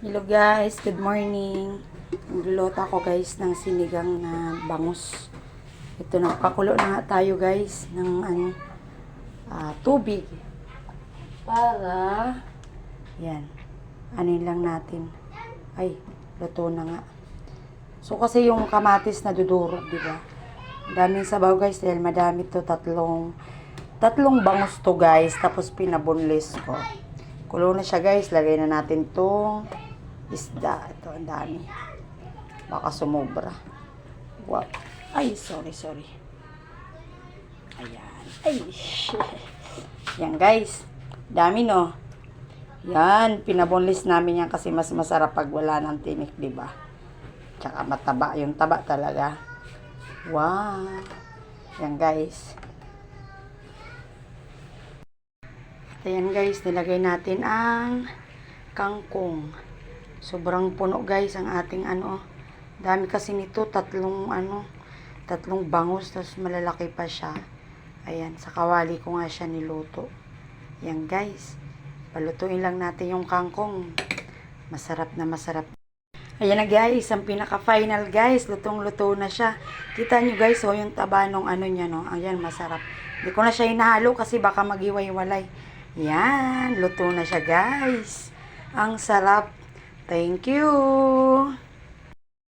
Hello guys, good morning. Nagluluto ako guys ng sinigang na bangus. Ito, nagpakulo na nga tayo guys ng tubig. Para, yan, anin lang natin. Ay, luto na nga. So kasi yung kamatis na dudurog, di ba? Daming sabaw guys dahil madami to, tatlong bangus to guys, tapos pinabunlis ko. Kulo na siya guys, lagay na natin tong isda. Ito, ang dami. Baka sumobra. Wow. Ay, sorry. Ayan. Ay, yan guys. Dami no. Yan, pinabunlis namin yan kasi mas masarap pag wala ng tinik, di ba? Tsaka mataba, yung taba talaga. Wow. Yan guys. Ayan guys, nilagay natin ang kangkong. Sobrang puno guys ang ating dami kasi nito, tatlong bangus, tapos malalaki pa siya. Ayan, sa kawali ko nga siya niluto. Ayan guys, palutuin lang natin yung kangkong. Masarap na masarap. Ayan na guys, ang pinaka-final guys, lutong-luto na siya. Kita nyo guys, yung taba nung niya, no? Ayan, masarap. Hindi ko na siya hinahalo kasi baka mag-iway-walay. Yan, luto na siya guys. Ang sarap. Thank you.